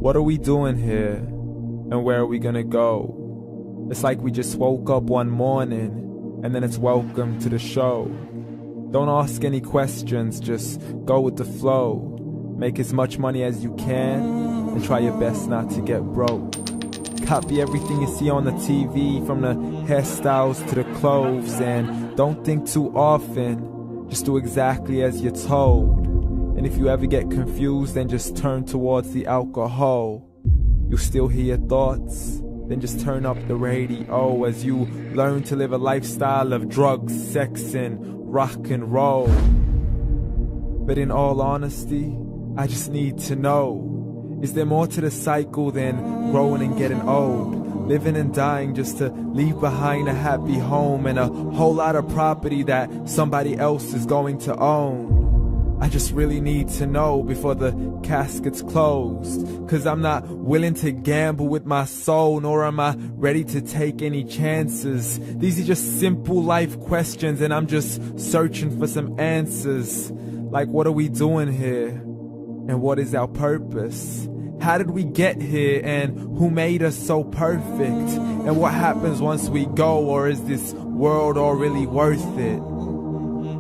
What are we doing here? And where are we gonna go? It's like we just woke up one morning, and then it's welcome to the show. Don't ask any questions, just go with the flow. Make as much money as you can, and try your best not to get broke. Copy everything you see on the TV, from the hairstyles to the clothes, and don't think too often, just do exactly as you're told. And if you ever get confused, then just turn towards the alcohol. You'll still hear your thoughts, then just turn up the radio as you learn to live a lifestyle of drugs, sex, and rock and roll. But in all honesty, I just need to know, is there more to the cycle than growing and getting old? Living and dying just to leave behind a happy home and a whole lot of property that somebody else is going to own. I just really need to know before the casket's closed, 'cause I'm not willing to gamble with my soul, nor am I ready to take any chances. These are just simple life questions, and I'm just searching for some answers. Like, what are we doing here? And what is our purpose? How did we get here, and who made us so perfect? And what happens once we go, or is this world all really worth it?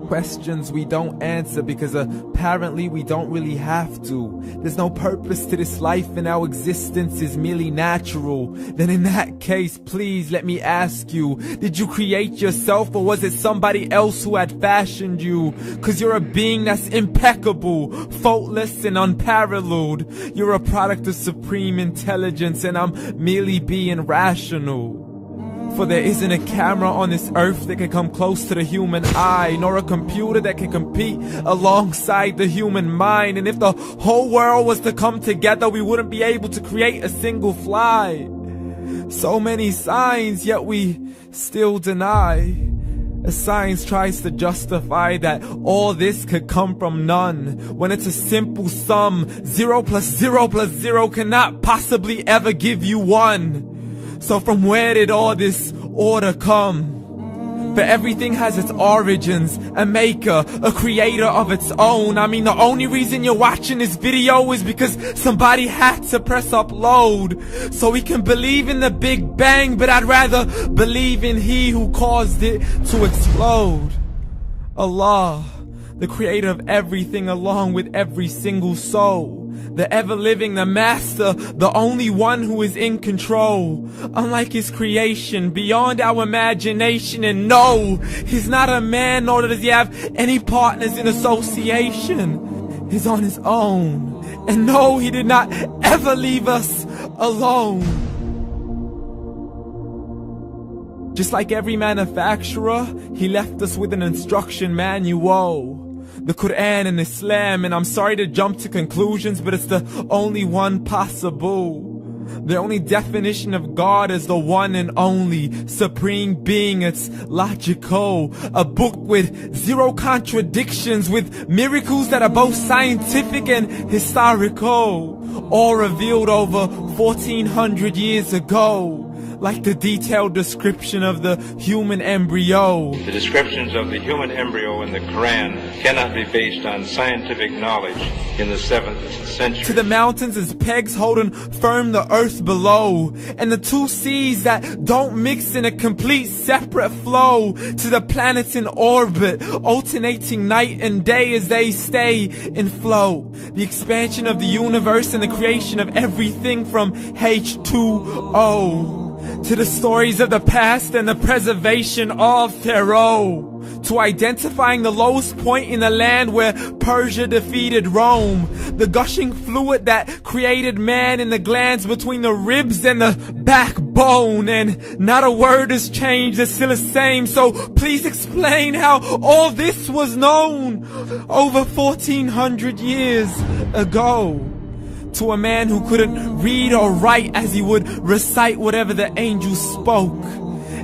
Questions we don't answer because apparently we don't really have to. There's no purpose to this life and our existence is merely natural. Then in that case, please let me ask you, did you create yourself, or was it somebody else who had fashioned you? 'Cause you're a being that's impeccable, faultless and unparalleled. You're a product of supreme intelligence, and I'm merely being rational. For there isn't a camera on this earth that can come close to the human eye, nor a computer that can compete alongside the human mind. And if the whole world was to come together, we wouldn't be able to create a single fly. So many signs, yet we still deny. As science tries to justify that all this could come from none, when it's a simple sum. 0 plus 0 plus 0 cannot possibly ever give you 1. So from where did all this order come? For everything has its origins, a maker, a creator of its own. I mean, the only reason you're watching this video is because somebody had to press upload. So we can believe in the Big Bang, but I'd rather believe in He who caused it to explode. Allah, the creator of everything, along with every single soul. The ever-living, the master, the only one who is in control. Unlike his creation, beyond our imagination. And no, he's not a man, nor does he have any partners in association. He's on his own. And no, he did not ever leave us alone. Just like every manufacturer, he left us with an instruction manual. The Quran and Islam, and I'm sorry to jump to conclusions, but it's the only one possible. The only definition of God is the one and only supreme being. It's logical, a book with 0 contradictions, with miracles that are both scientific and historical, all revealed over 1400 years ago. Like the detailed description of the human embryo. The descriptions of the human embryo in the Quran cannot be based on scientific knowledge in the 7th century. To the mountains as pegs holding firm the earth below, and the 2 seas that don't mix in a complete separate flow. To the planets in orbit, alternating night and day as they stay in flow. The expansion of the universe and the creation of everything from H2O. To the stories of the past and the preservation of Pharaoh. To identifying the lowest point in the land where Persia defeated Rome. The gushing fluid that created man in the glands between the ribs and the backbone. And not a word has changed, it's still the same. So please explain how all this was known over 1400 years ago. To a man who couldn't read or write as he would recite whatever the angels spoke.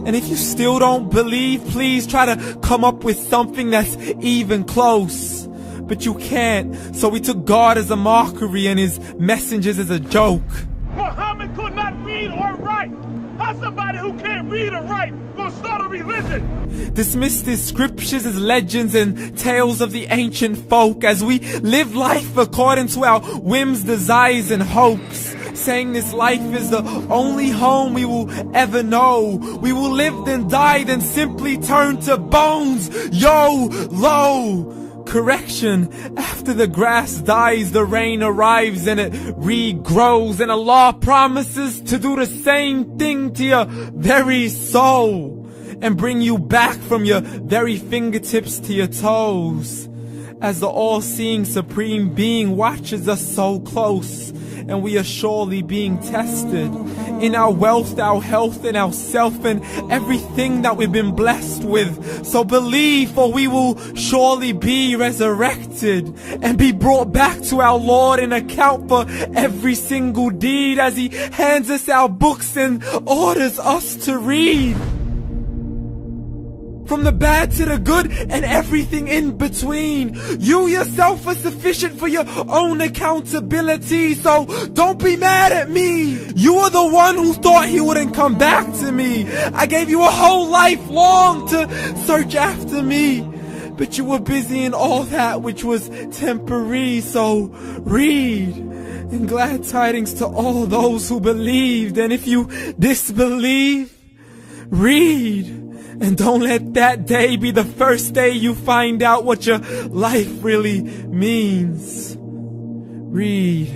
And if you still don't believe, please try to come up with something that's even close. But you can't, so we took God as a mockery and his messengers as a joke. Muhammad could not read or write. How somebody who can't read or write gonna start a religion? Dismissed his scriptures as legends and tales of the ancient folk, as we live life according to our whims, desires, and hopes. saying this life is the only home we will ever know. We will live then die, then simply turn to bones. YOLO! Correction, after the grass dies, the rain arrives and it regrows, and Allah promises to do the same thing to your very soul and bring you back from your very fingertips to your toes, as the all-seeing supreme being watches us so close, and we are surely being tested in our wealth, our health, and our self, and everything that we've been blessed with. So believe, for we will surely be resurrected and be brought back to our Lord and account for every single deed, as He hands us our books and orders us to read. From the bad to the good and everything in between. You yourself are sufficient for your own accountability, so don't be mad at me. You are the one who thought He wouldn't come back to me. I gave you a whole life long to search after me, but you were busy in all that which was temporary. So read, and glad tidings to all those who believed. And if you disbelieve, read. And don't let that day be the first day you find out what your life really means. Read.